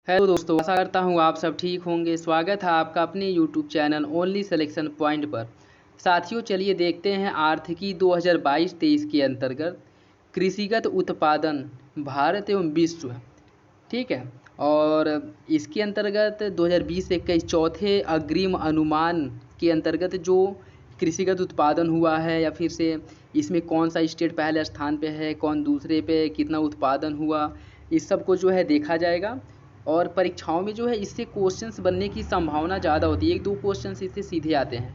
Hello दोस्तों, आशा करता हूँ आप सब ठीक होंगे। स्वागत है आपका अपने YouTube channel only selection point पर। साथियों, चलिए देखते हैं आर्थिकी 2022-23 के अंतर्गत कृषिगत उत्पादन भारत एवं विश्व। ठीक है। और इसके अंतर्गत 2020-21 चौथे अग्रिम अनुमान के अंतर्गत जो कृषिगत उत्पादन हुआ है, या फिर से इसमें कौन सा स्टेट पहले स्थान पे है, कौन दूसरे पे, कितना उत्पादन हुआ, इस सब को जो है देखा जाएगा। और परीक्षाओं में जो है इससे क्वेश्चंस बनने की संभावना ज़्यादा होती है। 1-2 क्वेश्चंस इससे सीधे आते हैं।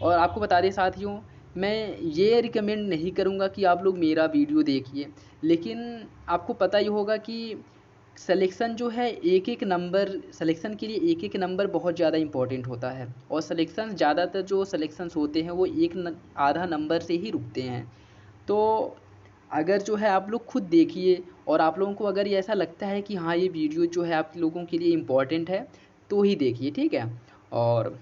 और आपको बता दें साथियों, मैं ये रिकमेंड नहीं करूँगा कि आप लोग मेरा वीडियो देखिए, लेकिन आपको पता ही होगा कि सिलेक्शन जो है एक नंबर, सिलेक्शन के लिए एक नंबर बहुत ज़्यादा इम्पोर्टेंट होता है। और सिलेक्शन ज़्यादातर जो सिलेक्शंस होते हैं वो आधा नंबर से ही रुकते हैं। तो अगर जो है आप लोग खुद देखिए, और आप लोगों को अगर ये ऐसा लगता है कि हाँ, ये वीडियो जो है आप लोगों के लिए इम्पोर्टेंट है, तो ही देखिए। ठीक है। और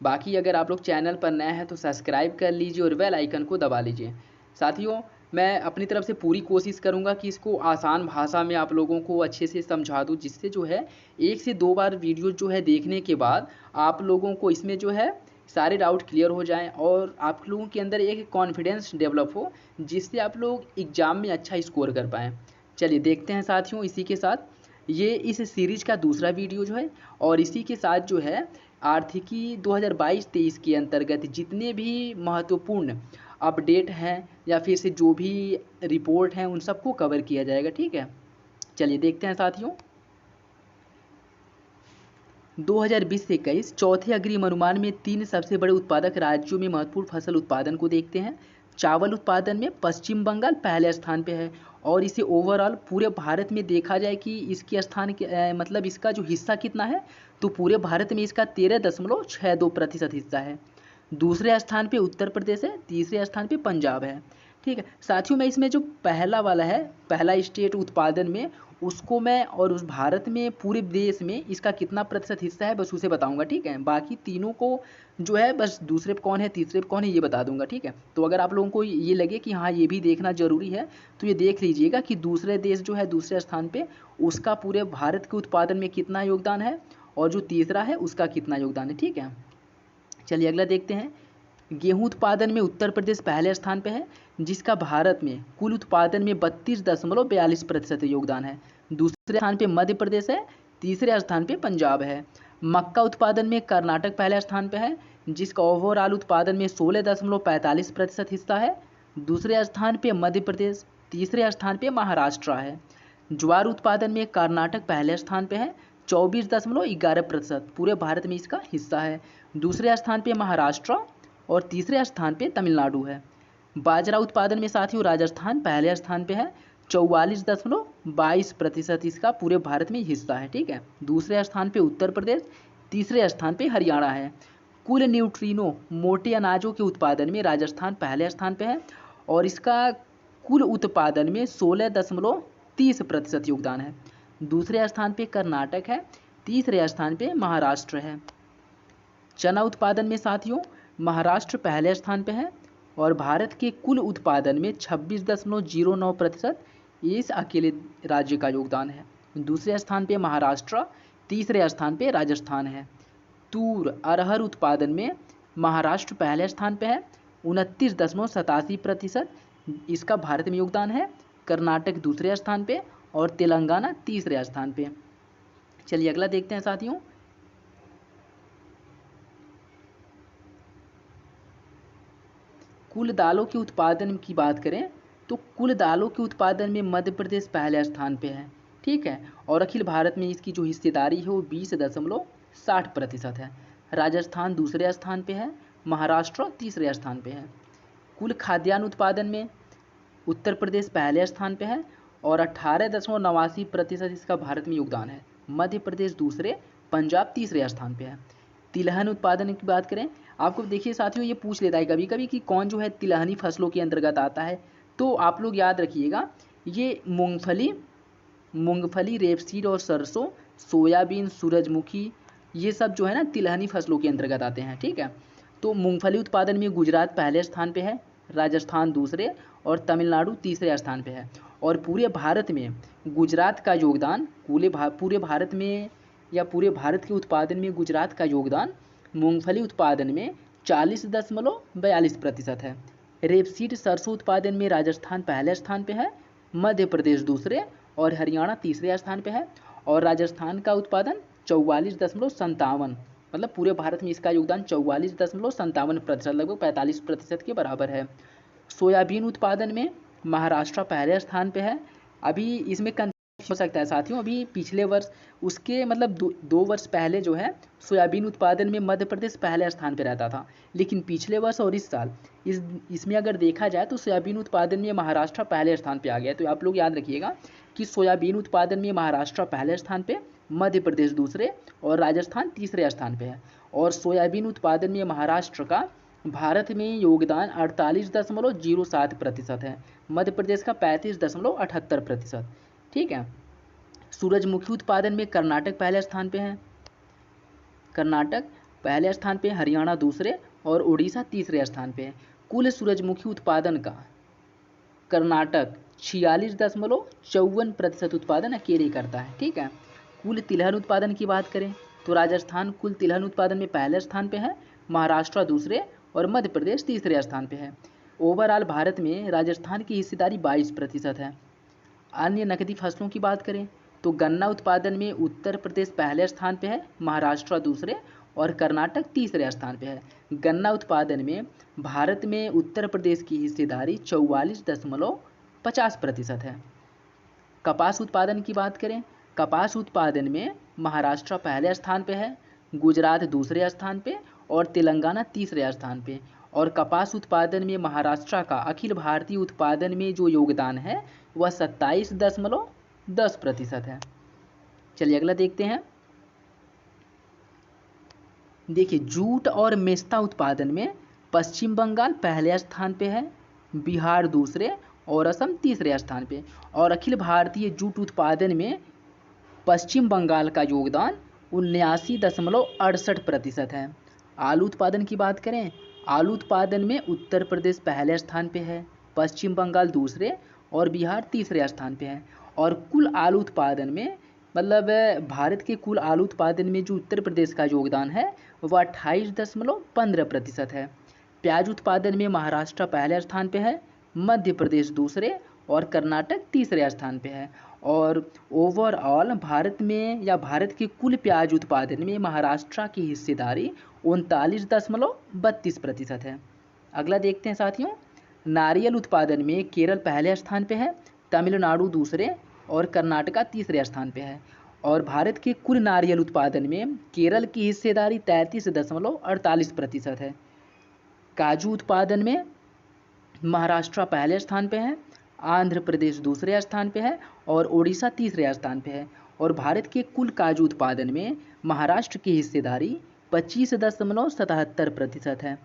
बाकी अगर आप लोग चैनल पर नए हैं तो सब्सक्राइब कर लीजिए और बेल आइकन को दबा लीजिए। साथियों, मैं अपनी तरफ से पूरी कोशिश करूंगा कि इसको आसान भाषा में आप लोगों को अच्छे से समझा दूं, जिससे जो है 1 से 2 बार वीडियो जो है देखने के बाद आप लोगों को इसमें जो है सारे डाउट क्लियर हो जाएं, और आप लोगों के अंदर एक कॉन्फिडेंस डेवलप हो, जिससे आप लोग एग्ज़ाम में अच्छा स्कोर कर पाएँ। चलिए देखते हैं साथियों, इसी के साथ ये इस सीरीज़ का दूसरा वीडियो जो है, और इसी के साथ जो है आर्थिकी 2022-23 के अंतर्गत जितने भी महत्वपूर्ण अपडेट हैं, या फिर से जो भी रिपोर्ट हैं, उन सबको कवर किया जाएगा। ठीक है। चलिए देखते हैं साथियों, 2020-21 चौथे अग्रिम अनुमान में 3 सबसे बड़े उत्पादक राज्यों में महत्वपूर्ण फसल उत्पादन को देखते हैं। चावल उत्पादन में पश्चिम बंगाल पहले स्थान पे है, और इसे ओवरऑल पूरे भारत में देखा जाए कि इसके स्थान के मतलब इसका जो हिस्सा कितना है, तो पूरे भारत में इसका 13.62% हिस्सा है। दूसरे स्थान पे उत्तर प्रदेश है, तीसरे स्थान पे पंजाब है। ठीक है साथियों, मैं इसमें जो पहला वाला है, पहला स्टेट उत्पादन में, उसको मैं, और उस भारत में पूरे देश में इसका कितना प्रतिशत हिस्सा है, बस उसे बताऊंगा। ठीक है। बाकी तीनों को जो है बस दूसरे पे कौन है, तीसरे पे कौन है, ये बता दूंगा। ठीक है। तो अगर आप लोगों को ये लगे कि हाँ, ये भी देखना जरूरी है, तो ये देख लीजिएगा कि दूसरे देश जो है दूसरे स्थान पे, उसका पूरे भारत के उत्पादन में कितना योगदान है, और जो तीसरा है उसका कितना योगदान है। ठीक है। चलिए अगला देखते हैं। गेहूं उत्पादन में उत्तर प्रदेश पहले स्थान पे है, जिसका भारत में कुल उत्पादन में 32.42% योगदान है। दूसरे स्थान पे मध्य प्रदेश है, तीसरे स्थान पे पंजाब है। मक्का उत्पादन में कर्नाटक पहले स्थान पे है, जिसका ओवरऑल उत्पादन में 16.45% हिस्सा है। दूसरे स्थान पे मध्य प्रदेश, तीसरे स्थान पे महाराष्ट्र है। ज्वार उत्पादन में कर्नाटक पहले स्थान पे है, 24.11% पूरे भारत में इसका हिस्सा है। दूसरे स्थान पे महाराष्ट्र, और तीसरे स्थान पे तमिलनाडु है। बाजरा उत्पादन में साथियों राजस्थान पहले स्थान पे है, 44.22% इसका पूरे भारत में हिस्सा है। ठीक है। दूसरे स्थान पे उत्तर प्रदेश, तीसरे स्थान पे हरियाणा है। कुल न्यूट्रिनो मोटे अनाजों के उत्पादन में राजस्थान पहले स्थान पे है, और इसका कुल उत्पादन में 16.30% योगदान है। दूसरे स्थान पे कर्नाटक है, तीसरे स्थान पे महाराष्ट्र है। चना उत्पादन में साथियों महाराष्ट्र पहले स्थान पे है, और भारत के कुल उत्पादन में 26.09% इस अकेले राज्य का योगदान है। दूसरे स्थान पे महाराष्ट्र, तीसरे स्थान पे राजस्थान है। तूर अरहर उत्पादन में महाराष्ट्र पहले स्थान पे है, 29.87% इसका भारत में योगदान है। कर्नाटक दूसरे स्थान पे, और तेलंगाना तीसरे स्थान पे। चलिए अगला देखते हैं साथियों। कुल दालों के उत्पादन की बात करें तो कुल दालों के उत्पादन में मध्य प्रदेश पहले स्थान पे है। ठीक है। और अखिल भारत में इसकी जो हिस्सेदारी है वो 20.60% है। राजस्थान दूसरे स्थान पे है, महाराष्ट्र तीसरे स्थान पे है। कुल खाद्यान्न उत्पादन में उत्तर प्रदेश पहले स्थान पे है, और 18.89% इसका भारत में योगदान है। मध्य प्रदेश दूसरे, पंजाब तीसरे स्थान पे है। तिलहन उत्पादन की बात करें, आपको देखिए साथियों ये पूछ लेता है कभी कभी कि कौन जो है तिलहनी फसलों के अंतर्गत आता है। तो आप लोग याद रखिएगा, ये मूंगफली रेपसीड और सरसों, सोयाबीन, सूरजमुखी, ये सब जो है ना तिलहनी फसलों के अंतर्गत आते हैं। ठीक है। तो मूंगफली उत्पादन में गुजरात पहले स्थान पे है, राजस्थान दूसरे, और तमिलनाडु तीसरे स्थान पे है। और पूरे भारत में गुजरात का योगदान पूरे भारत में या पूरे भारत के उत्पादन में गुजरात का योगदान मूंगफली उत्पादन में 40.42% है। रेपसीड सरसों उत्पादन में राजस्थान पहले स्थान पे है, मध्य प्रदेश दूसरे और हरियाणा तीसरे स्थान पे है। और राजस्थान का उत्पादन 44.57, मतलब पूरे भारत में इसका योगदान 44.57%, लगभग 45% के बराबर है। सोयाबीन उत्पादन में महाराष्ट्र पहले स्थान पे है। अभी इसमें हो सकता है साथियों, अभी पिछले वर्ष उसके मतलब दो वर्ष पहले जो है सोयाबीन उत्पादन में मध्य प्रदेश पहले स्थान पर रहता था, लेकिन पिछले वर्ष और इस साल इसमें अगर देखा जाए तो सोयाबीन उत्पादन में महाराष्ट्र पहले स्थान पे आ गया। तो आप लोग याद रखिएगा कि सोयाबीन उत्पादन में महाराष्ट्र पहले स्थान पे, मध्य प्रदेश दूसरे और राजस्थान तीसरे स्थान पे है। और सोयाबीन उत्पादन में महाराष्ट्र का भारत में योगदान 48.07% है, मध्य प्रदेश का 35.78%। ठीक है। सूरजमुखी उत्पादन में कर्नाटक पहले स्थान पे है, कर्नाटक पहले स्थान पे, हरियाणा दूसरे और उड़ीसा तीसरे स्थान पे है। कुल सूरजमुखी उत्पादन का कर्नाटक 46.54% उत्पादन अकेले करता है। ठीक है। कुल तिलहन उत्पादन की बात करें तो राजस्थान कुल तिलहन उत्पादन में पहले स्थान पे है, महाराष्ट्र दूसरे और मध्य प्रदेश तीसरे स्थान पे है। ओवरऑल भारत में राजस्थान की हिस्सेदारी 22% है। अन्य नकदी फसलों की बात करें तो गन्ना उत्पादन में उत्तर प्रदेश पहले स्थान पे है, महाराष्ट्र दूसरे और कर्नाटक तीसरे स्थान पे है। गन्ना उत्पादन में भारत में उत्तर प्रदेश की हिस्सेदारी 44.50% है। कपास उत्पादन की बात करें, कपास उत्पादन में महाराष्ट्र पहले स्थान पे है, गुजरात दूसरे स्थान पे और तेलंगाना तीसरे स्थान पे। और कपास उत्पादन में महाराष्ट्र का अखिल भारतीय उत्पादन में जो योगदान है वह 27.10% है। चलिए अगला देखते हैं। देखिए, जूट और मेस्ता उत्पादन में पश्चिम बंगाल पहले स्थान पे है, बिहार दूसरे और असम तीसरे स्थान पे। और अखिल भारतीय जूट उत्पादन में पश्चिम बंगाल का योगदान 79.68% है। आलू उत्पादन की बात करें, आलू उत्पादन में उत्तर प्रदेश पहले स्थान पे है, पश्चिम बंगाल दूसरे और बिहार तीसरे स्थान पे है। और कुल आलू उत्पादन में मतलब भारत के कुल आलू उत्पादन में जो उत्तर प्रदेश का योगदान है वह 28.15% है। प्याज उत्पादन में महाराष्ट्र पहले स्थान पे है, मध्य प्रदेश दूसरे और कर्नाटक तीसरे स्थान पे है। और ओवरऑल भारत में या भारत के कुल प्याज उत्पादन में महाराष्ट्र की हिस्सेदारी 39.32% है। अगला देखते हैं साथियों। नारियल उत्पादन में केरल पहले स्थान पे है, तमिलनाडु दूसरे और कर्नाटका तीसरे स्थान पे है। और भारत के कुल नारियल उत्पादन में केरल की हिस्सेदारी 33.48% है। काजू उत्पादन में महाराष्ट्र पहले स्थान पे है, आंध्र प्रदेश दूसरे स्थान पे है और उड़ीसा तीसरे स्थान पे है। और भारत के कुल काजू उत्पादन में महाराष्ट्र की हिस्सेदारी 25.77% है।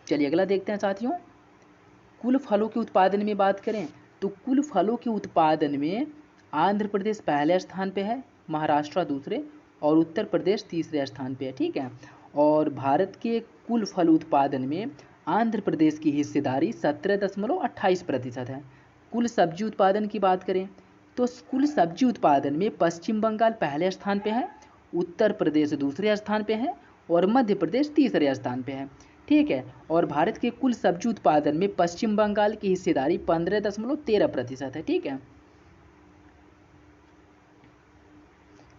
चलिए अगला देखते हैं साथियों। कुल फलों के उत्पादन में बात करें तो कुल फलों के उत्पादन में आंध्र प्रदेश पहले स्थान पे है, महाराष्ट्र दूसरे और उत्तर प्रदेश तीसरे स्थान पे है। ठीक है। और भारत के कुल फल उत्पादन में आंध्र प्रदेश की हिस्सेदारी 17.28% है। कुल सब्जी उत्पादन की बात करें तो कुल सब्जी उत्पादन में पश्चिम बंगाल पहले स्थान पे है, उत्तर प्रदेश दूसरे स्थान पे है और मध्य प्रदेश तीसरे स्थान पे है। ठीक है। और भारत के कुल सब्जी उत्पादन में पश्चिम बंगाल की हिस्सेदारी 15.13% है। ठीक है।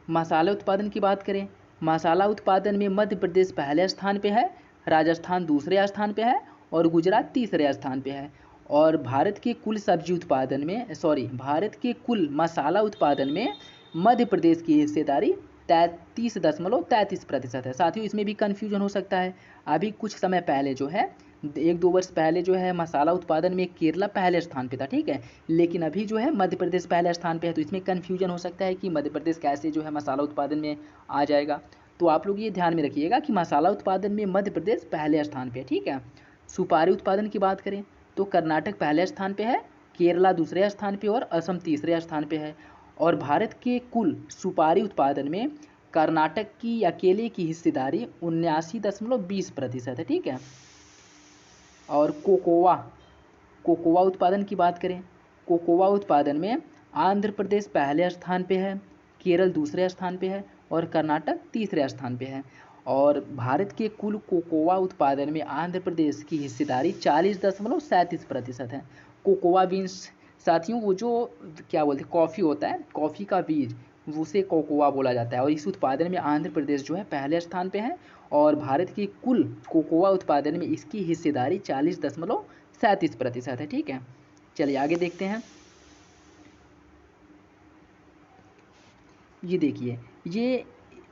मसाला उत्पादन की बात करें, मसाला उत्पादन में मध्य प्रदेश पहले स्थान पे है, राजस्थान दूसरे स्थान पे है और गुजरात तीसरे स्थान पे है। और भारत के कुल सब्जी उत्पादन में भारत के कुल मसाला उत्पादन में मध्य प्रदेश की हिस्सेदारी 33.33% है। साथियों, इसमें भी कन्फ्यूजन हो सकता है। अभी कुछ समय पहले जो है 1-2 वर्ष पहले जो है मसाला उत्पादन में केरला पहले स्थान पे था। ठीक है। लेकिन अभी जो है मध्य प्रदेश पहले स्थान पे है, तो इसमें कन्फ्यूजन हो सकता है कि मध्य प्रदेश कैसे जो है मसाला उत्पादन में आ जाएगा। तो आप लोग ये ध्यान में रखिएगा कि मसाला उत्पादन में मध्य प्रदेश पहले स्थान पे है। ठीक है। सुपारी उत्पादन की बात करें तो कर्नाटक पहले स्थान पे है, केरला दूसरे स्थान पे और असम तीसरे स्थान पे है। और भारत के कुल सुपारी उत्पादन में कर्नाटक की अकेले की हिस्सेदारी 79.20% है। ठीक है। और कोकोआ उत्पादन की बात करें कोकोआ उत्पादन में आंध्र प्रदेश पहले स्थान पे है, केरल दूसरे स्थान पे है और कर्नाटक तीसरे स्थान पे है। और भारत के कुल कोकोआ उत्पादन में आंध्र प्रदेश की हिस्सेदारी 40.37% है। कोकोआ बीन्स साथियों, वो जो क्या बोलते हैं कॉफ़ी होता है, कॉफ़ी का बीज, उसे कोकोआ बोला जाता है। और इस उत्पादन में आंध्र प्रदेश जो है पहले स्थान पे है और भारत के कुल कोकोआ उत्पादन में इसकी हिस्सेदारी 40.37% है। ठीक है, चलिए आगे देखते हैं। ये देखिए, ये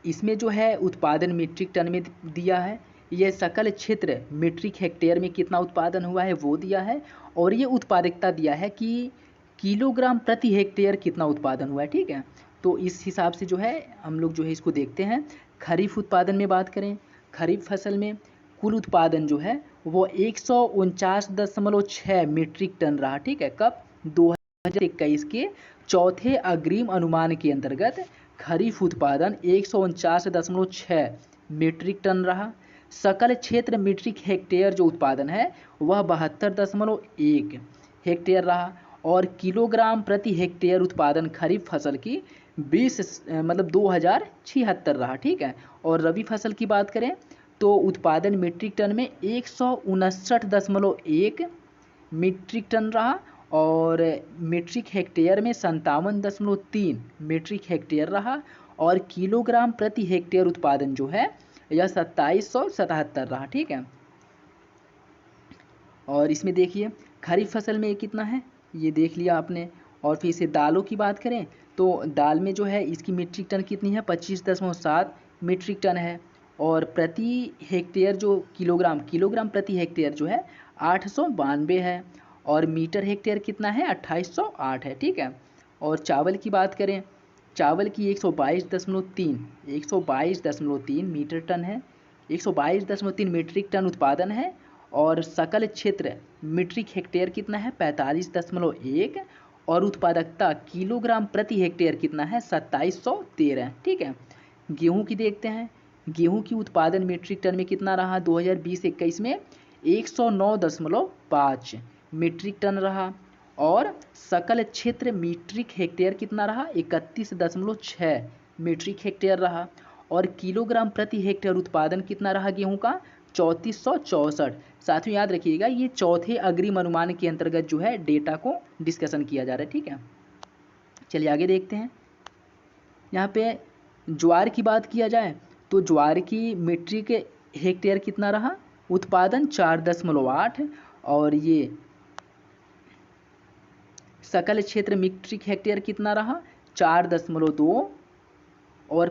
इसमें जो है उत्पादन मीट्रिक टन में दिया है, ये सकल क्षेत्र मीट्रिक हेक्टेयर में कितना उत्पादन हुआ है वो दिया है, और ये उत्पादकता दिया है कि किलोग्राम प्रति हेक्टेयर कितना उत्पादन हुआ है। ठीक है, तो इस हिसाब से जो है हम लोग जो है इसको देखते हैं। खरीफ उत्पादन में बात करें, खरीफ फसल में कुल उत्पादन जो है वो 149.6 मीट्रिक टन रहा। ठीक है, कब? 2021 के चौथे अग्रिम अनुमान के अंतर्गत खरीफ उत्पादन 149.6 मीट्रिक टन रहा। सकल क्षेत्र मीट्रिक हेक्टेयर जो उत्पादन है वह 72.1 हेक्टेयर रहा। और किलोग्राम प्रति हेक्टेयर उत्पादन खरीफ फसल की 2076 रहा। ठीक है, और रबी फसल की बात करें तो उत्पादन मीट्रिक टन में 159.1 मीट्रिक टन रहा और मीट्रिक हेक्टेयर में 57.3 मीट्रिक हेक्टेयर रहा। और किलोग्राम प्रति हेक्टेयर उत्पादन जो है यह 2777 रहा। ठीक है, और इसमें देखिए खरीफ फसल में कितना है ये देख लिया आपने। और फिर से दालों की बात करें तो दाल में जो है इसकी मीट्रिक टन कितनी है, 25.7 मीट्रिक टन है। और प्रति हेक्टेयर जो किलोग्राम प्रति हेक्टेयर जो है 892 है। और मीटर हेक्टेयर कितना है, 2808 है। ठीक है, और चावल की बात करें, चावल की 122.3 मीटर टन है, 122.3 मीट्रिक टन उत्पादन है। और सकल क्षेत्र मीट्रिक हेक्टेयर कितना है, 45.1। और उत्पादकता किलोग्राम प्रति हेक्टेयर कितना है, 2713। ठीक है, गेहूं की देखते हैं। गेहूं की उत्पादन मीट्रिक टन में कितना रहा 2020-21 में, 109.5 मीट्रिक टन रहा। और सकल क्षेत्र मीट्रिक हेक्टेयर कितना रहा, 31.6 मीट्रिक हेक्टेयर रहा। और किलोग्राम प्रति हेक्टेयर उत्पादन कितना रहा गेहूं का, 3464। साथियों याद रखिएगा ये चौथे अग्रिम अनुमान के अंतर्गत जो है डेटा को डिस्कशन किया जा रहा है। ठीक है, चलिए आगे देखते हैं। यहाँ पे ज्वार की बात किया जाए तो ज्वार की मीट्रिक हेक्टेयर कितना रहा उत्पादन, 4.8। और ये सकल क्षेत्र मीट्रिक हेक्टेयर कितना रहा, 4.2। और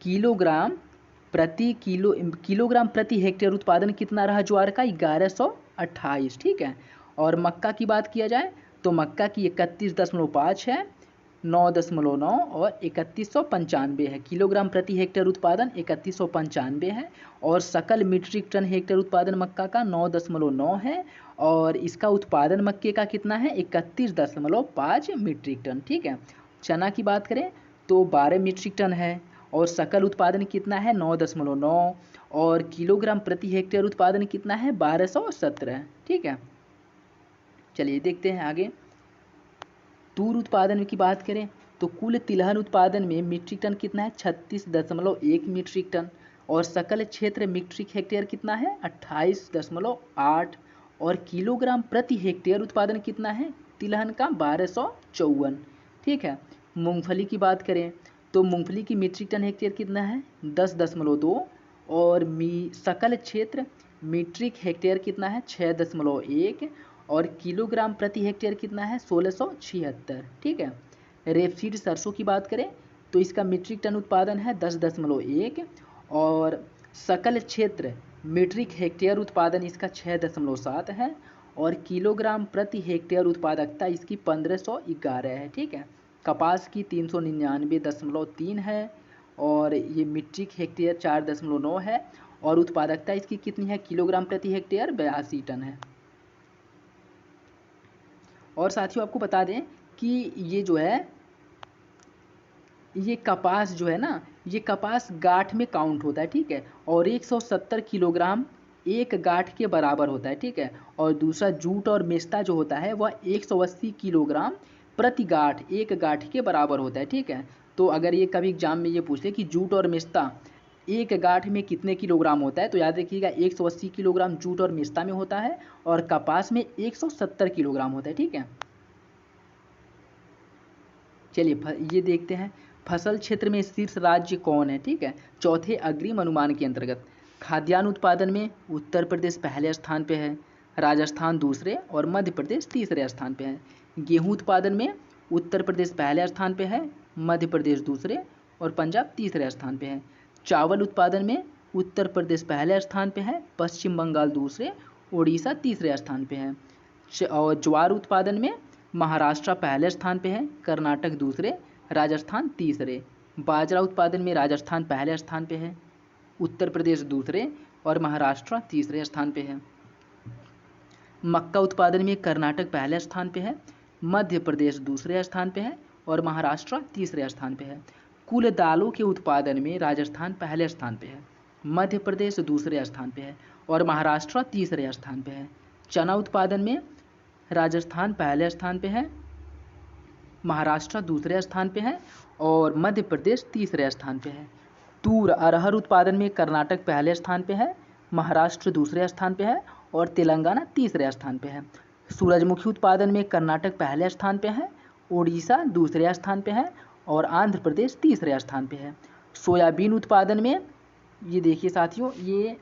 किलोग्राम प्रति हेक्टेयर उत्पादन कितना रहा ज्वार का, 1128। ठीक है, और मक्का की बात किया जाए तो मक्का की 31.5 है, 9.9 और 3195 है। किलोग्राम प्रति हेक्टेयर उत्पादन 3195 है। और सकल मीट्रिक टन हेक्टेयर उत्पादन मक्का का 9.9 है। और इसका उत्पादन मक्के का कितना है, 31.5 मीट्रिक टन। ठीक है, चना की बात करें तो 12 मीट्रिक टन है और सकल उत्पादन कितना है, 9.9। और किलोग्राम प्रति हेक्टेयर उत्पादन कितना है, 1217। ठीक है, चलिए देखते हैं आगे। तूर उत्पादन की बात करें तो कुल तिलहन उत्पादन में मीट्रिक टन कितना है, 36.1 मीट्रिक टन। और सकल क्षेत्र मीट्रिक हेक्टेयर कितना है, 28.8। और किलोग्राम प्रति हेक्टेयर उत्पादन कितना है तिलहन का, 1254। ठीक है, मूंगफली की बात करें तो मूंगफली की मीट्रिक टन हेक्टेयर कितना है, 10.2। और सकल क्षेत्र मीट्रिक हेक्टेयर कितना है, 6.1। और किलोग्राम प्रति हेक्टेयर कितना है, 1676। ठीक है, रेपसीड सरसों की बात करें तो इसका मीट्रिक टन उत्पादन है 10.1। और सकल क्षेत्र मीट्रिक हेक्टेयर उत्पादन इसका 6.7 है। और किलोग्राम प्रति हेक्टेयर उत्पादकता इसकी 1511 है। ठीक है, कपास की 399.3 है और ये मीट्रिक हेक्टेयर 4.9 है। और उत्पादकता इसकी कितनी है, किलोग्राम प्रति हेक्टेयर 82 टन है। और साथियों आपको बता दें कि ये जो है ये कपास जो है ना, ये कपास गांठ में काउंट होता है। ठीक है, और 170 किलोग्राम 1 गांठ के बराबर होता है, ठीक है। और दूसरा जूट और मेस्ता जो होता है वह 180 किलोग्राम प्रति गांठ, 1 गांठ के बराबर होता है, ठीक है। तो अगर ये कभी एग्जाम में ये पूछ ले कि जूट और मेस्ता 1 गांठ में कितने किलोग्राम होता है, तो याद रखिएगा 180 किलोग्राम जूट और मेस्ता में होता है और कपास में 170 किलोग्राम होता है, ठीक है। चलिए ये देखते हैं फसल क्षेत्र में शीर्ष राज्य कौन है, ठीक है। चौथे अग्रिम अनुमान के अंतर्गत खाद्यान्न उत्पादन में उत्तर प्रदेश पहले स्थान पे है, राजस्थान दूसरे और मध्य प्रदेश तीसरे स्थान पे है। गेहूं उत्पादन में उत्तर प्रदेश पहले स्थान पे है, मध्य प्रदेश दूसरे और पंजाब तीसरे स्थान पे है। चावल उत्पादन में उत्तर प्रदेश पहले स्थान पे है, पश्चिम बंगाल दूसरे, उड़ीसा तीसरे स्थान पे है। और ज्वार उत्पादन में महाराष्ट्र पहले स्थान पे है, कर्नाटक दूसरे, राजस्थान तीसरे। बाजरा उत्पादन में राजस्थान पहले स्थान पे है, उत्तर प्रदेश दूसरे और महाराष्ट्र तीसरे स्थान पे है। मक्का उत्पादन में कर्नाटक पहले स्थान पे है, मध्य प्रदेश दूसरे स्थान पे है और महाराष्ट्र तीसरे स्थान पे है। कुल दालों के उत्पादन में राजस्थान पहले स्थान पे है, मध्य प्रदेश दूसरे स्थान पे है और महाराष्ट्र तीसरे स्थान पे है। चना उत्पादन में राजस्थान पहले स्थान पे है, महाराष्ट्र दूसरे स्थान पे है और मध्य प्रदेश तीसरे स्थान पे है। तूर अरहर उत्पादन में कर्नाटक पहले स्थान पे है, महाराष्ट्र दूसरे स्थान पे है और तेलंगाना तीसरे स्थान पे है। सूरजमुखी उत्पादन में कर्नाटक पहले स्थान पे है, उड़ीसा दूसरे स्थान पे है और आंध्र प्रदेश तीसरे स्थान पे है। सोयाबीन उत्पादन में ये देखिए साथियों, ये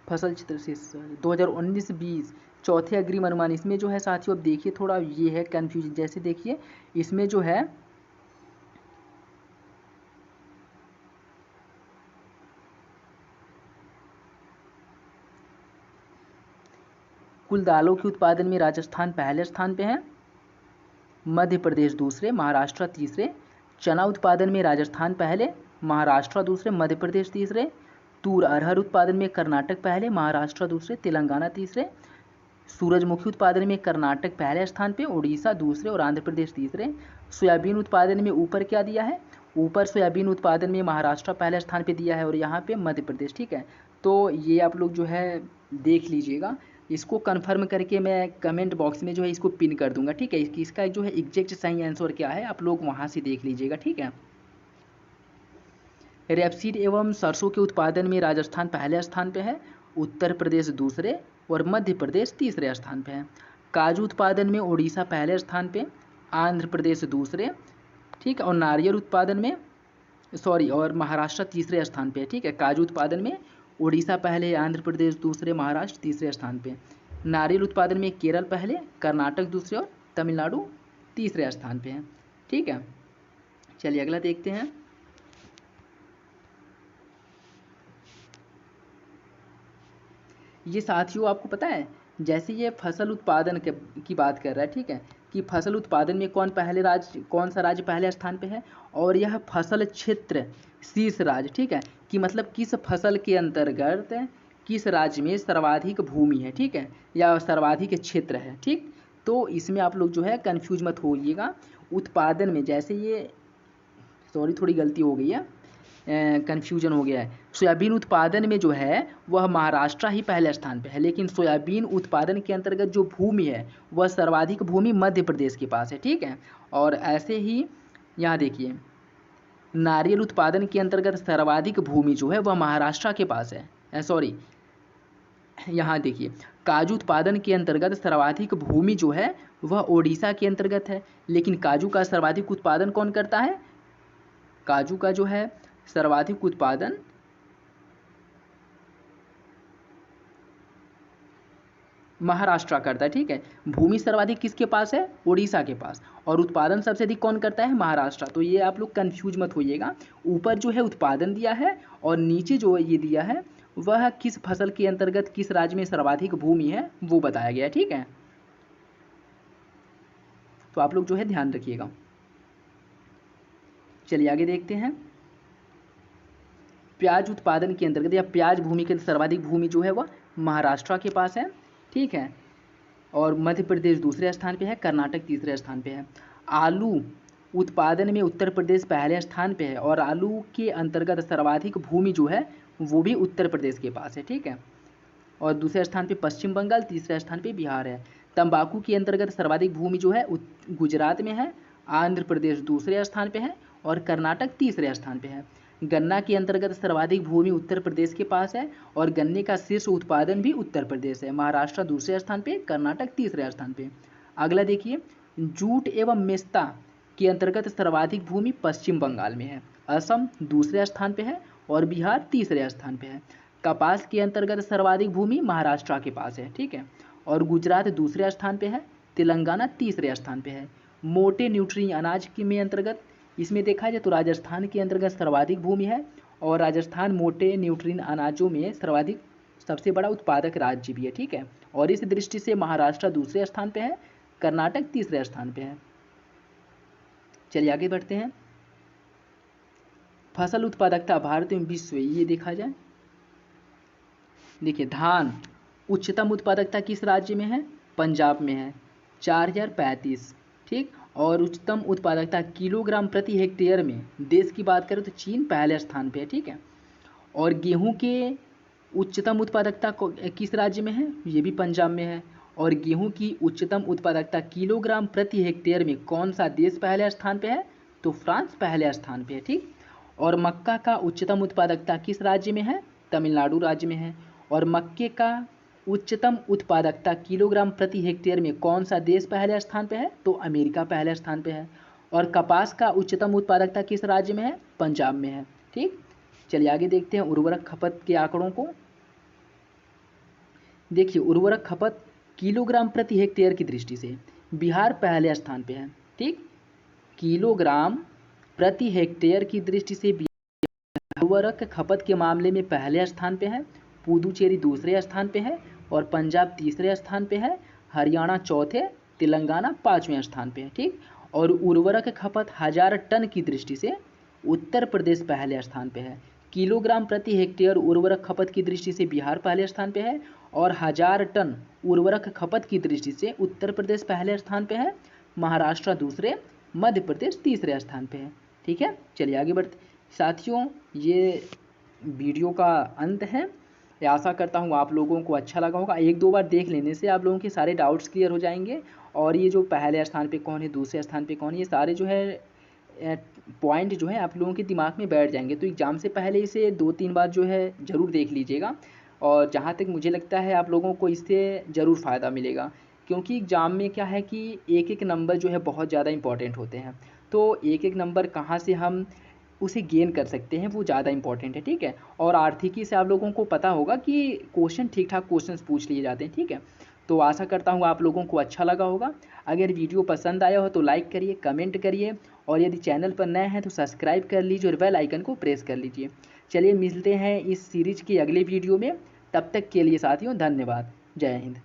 फसल क्षेत्र से 2019-20 चौथे अग्रिम अनुमान, इसमें जो है साथियों अब देखिए थोड़ा ये है कन्फ्यूजन। जैसे देखिए इसमें जो है कुल दालों के उत्पादन में राजस्थान पहले स्थान पे है, मध्य प्रदेश दूसरे, महाराष्ट्र तीसरे। चना उत्पादन में राजस्थान पहले, महाराष्ट्र दूसरे, मध्य प्रदेश तीसरे। तूर अरहर उत्पादन में कर्नाटक पहले, महाराष्ट्र दूसरे, तेलंगाना तीसरे। सूरजमुखी उत्पादन में कर्नाटक पहले स्थान पे, उड़ीसा दूसरे और आंध्र प्रदेश तीसरे। सोयाबीन उत्पादन में ऊपर क्या दिया है, ऊपर सोयाबीन उत्पादन में महाराष्ट्र पहले स्थान पे दिया है और यहाँ पे मध्य प्रदेश, ठीक है। तो ये आप लोग जो है देख लीजिएगा, इसको कंफर्म करके मैं कमेंट बॉक्स में जो है इसको पिन कर दूंगा, ठीक है। इसका जो है एग्जैक्ट सही आंसर क्या है आप लोग वहाँ से देख लीजिएगा, ठीक है। रेपसीड एवं सरसों के उत्पादन में राजस्थान पहले स्थान पे है, उत्तर प्रदेश दूसरे और मध्य प्रदेश तीसरे स्थान पे है। काजू उत्पादन में उड़ीसा पहले स्थान पे, आंध्र प्रदेश दूसरे, ठीक है। और नारियल उत्पादन में और महाराष्ट्र तीसरे स्थान पे है, ठीक है। काजू उत्पादन में उड़ीसा पहले, आंध्र प्रदेश दूसरे, महाराष्ट्र तीसरे स्थान पे। नारियल उत्पादन में केरल पहले, कर्नाटक दूसरे और तमिलनाडु तीसरे स्थान पे है, ठीक है। चलिए अगला देखते हैं। ये साथियों आपको पता है, जैसे ये फसल उत्पादन की बात कर रहा है, ठीक है, कि फसल उत्पादन में कौन सा राज्य पहले स्थान पे है, और यह फसल क्षेत्र शीर्ष राज्य, ठीक है, कि मतलब किस फसल के अंतर्गत किस राज्य में सर्वाधिक भूमि है, ठीक है, या सर्वाधिक क्षेत्र है, ठीक। तो इसमें आप लोग जो है कन्फ्यूज मत होइएगा। उत्पादन में जैसे ये थोड़ी गलती हो गई है, कन्फ्यूजन हो गया है। सोयाबीन उत्पादन में जो है वह महाराष्ट्र ही पहले स्थान पे है, लेकिन सोयाबीन उत्पादन के अंतर्गत जो भूमि है वह सर्वाधिक भूमि मध्य प्रदेश के पास है, ठीक है। और ऐसे ही यहाँ देखिए नारियल उत्पादन के अंतर्गत सर्वाधिक भूमि जो है वह महाराष्ट्र के पास है, यहाँ देखिए काजू उत्पादन के अंतर्गत सर्वाधिक भूमि जो है वह ओडिशा के अंतर्गत है, लेकिन काजू का सर्वाधिक उत्पादन कौन करता है, काजू का जो है सर्वाधिक उत्पादन महाराष्ट्र करता है, ठीक है। भूमि सर्वाधिक किसके पास है, उड़ीसा के पास, और उत्पादन सबसे अधिक कौन करता है, महाराष्ट्र। तो ये आप लोग कंफ्यूज मत होइएगा, ऊपर जो है उत्पादन दिया है और नीचे जो ये दिया है वह किस फसल के अंतर्गत किस राज्य में सर्वाधिक भूमि है वो बताया गया है, ठीक है। तो आप लोग जो है ध्यान रखिएगा। चलिए आगे देखते हैं। प्याज उत्पादन के अंतर्गत या प्याज भूमि के सर्वाधिक भूमि जो है वह महाराष्ट्र के पास है, ठीक है, और मध्य प्रदेश दूसरे स्थान पे है, कर्नाटक तीसरे स्थान पे है। आलू उत्पादन में उत्तर प्रदेश पहले स्थान पे है और आलू के अंतर्गत सर्वाधिक भूमि जो है वो भी उत्तर प्रदेश के पास है, ठीक है। और दूसरे स्थान पे पश्चिम बंगाल, तीसरे स्थान पे बिहार है। तंबाकू के अंतर्गत सर्वाधिक भूमि जो है गुजरात में है, आंध्र प्रदेश दूसरे स्थान पे है और कर्नाटक तीसरे स्थान पे है। गन्ना के अंतर्गत सर्वाधिक भूमि उत्तर प्रदेश के पास है और गन्ने का शीर्ष उत्पादन भी उत्तर प्रदेश है। महाराष्ट्र दूसरे स्थान पे, कर्नाटक तीसरे स्थान पे। अगला देखिए, जूट एवं मेस्ता के अंतर्गत सर्वाधिक भूमि पश्चिम बंगाल में है, असम दूसरे स्थान पे है और बिहार तीसरे स्थान पे है। कपास के अंतर्गत सर्वाधिक भूमि महाराष्ट्र के पास है, ठीक है, और गुजरात दूसरे स्थान पे है, तेलंगाना तीसरे स्थान पे है। मोटे न्यूट्री अनाज के में अंतर्गत इसमें देखा जाए तो राजस्थान के अंतर्गत सर्वाधिक भूमि है और राजस्थान मोटे न्यूट्रिन अनाजों में सर्वाधिक सबसे बड़ा उत्पादक राज्य भी है, ठीक है। और इस दृष्टि से महाराष्ट्र दूसरे स्थान पे है, कर्नाटक तीसरे स्थान पे है। चलिए आगे बढ़ते हैं। फसल उत्पादकता भारत में विश्व, ये देखा जाए, देखिए धान उच्चतम उत्पादकता किस राज्य में है? पंजाब में है, 4035, ठीक। और उच्चतम उत्पादकता किलोग्राम प्रति हेक्टेयर में देश की बात करें तो चीन पहले स्थान पे है, ठीक है। और गेहूं के उच्चतम उत्पादकता किस राज्य में है? ये भी पंजाब में है। और गेहूं की उच्चतम उत्पादकता किलोग्राम प्रति हेक्टेयर में कौन सा देश पहले स्थान पे है? तो फ्रांस पहले स्थान पे है, ठीक। और मक्का का उच्चतम उत्पादकता किस राज्य में है? तमिलनाडु राज्य में है। और मक्के का उच्चतम उत्पादकता किलोग्राम प्रति हेक्टेयर में कौन सा देश पहले स्थान पे है? तो अमेरिका पहले स्थान पे है। और कपास का उच्चतम उत्पादकता किस राज्य में है? पंजाब में है, ठीक। चलिए आगे देखते हैं उर्वरक खपत के आंकड़ों को। देखिए उर्वरक खपत किलोग्राम प्रति हेक्टेयर की दृष्टि से बिहार पहले स्थान पे है, ठीक। किलोग्राम प्रति हेक्टेयर की दृष्टि से उर्वरक खपत के मामले में पहले स्थान पे है, पुदुचेरी दूसरे स्थान पे है और पंजाब तीसरे स्थान पे है, हरियाणा चौथे, तेलंगाना पाँचवें स्थान पे है, ठीक। और उर्वरक खपत 1000 टन की दृष्टि से उत्तर प्रदेश पहले स्थान पे है। किलोग्राम प्रति हेक्टेयर उर्वरक खपत की दृष्टि से बिहार पहले स्थान पे है और 1000 टन उर्वरक खपत की दृष्टि से उत्तर प्रदेश पहले स्थान पे है, महाराष्ट्र दूसरे, मध्य प्रदेश तीसरे स्थान पे है, ठीक है। चलिए आगे बढ़ते साथियों, ये वीडियो का अंत है। आशा करता हूँ आप लोगों को अच्छा लगा होगा। एक दो बार देख लेने से आप लोगों के सारे डाउट्स क्लियर हो जाएंगे और ये जो पहले स्थान पे कौन है, दूसरे स्थान पे कौन है, ये सारे जो है पॉइंट जो है आप लोगों के दिमाग में बैठ जाएंगे। तो एग्ज़ाम से पहले इसे 2-3 बार जो है ज़रूर देख लीजिएगा और जहाँ तक मुझे लगता है आप लोगों को इससे ज़रूर फ़ायदा मिलेगा, क्योंकि एग्ज़ाम में क्या है कि एक एक नंबर जो है बहुत ज़्यादा इंपॉर्टेंट होते हैं। तो एक एक नंबर कहाँ से हम उसे गेन कर सकते हैं वो ज़्यादा इंपॉर्टेंट है, ठीक है। और आर्थिकी से आप लोगों को पता होगा कि क्वेश्चन ठीक ठाक क्वेश्चंस पूछ लिए जाते हैं, ठीक है। तो आशा करता हूँ आप लोगों को अच्छा लगा होगा। अगर वीडियो पसंद आया हो तो लाइक करिए, कमेंट करिए और यदि चैनल पर नए हैं तो सब्सक्राइब कर लीजिए और बेल आइकन को प्रेस कर लीजिए। चलिए मिलते हैं इस सीरीज के अगले वीडियो में, तब तक के लिए साथियों धन्यवाद। जय हिंद।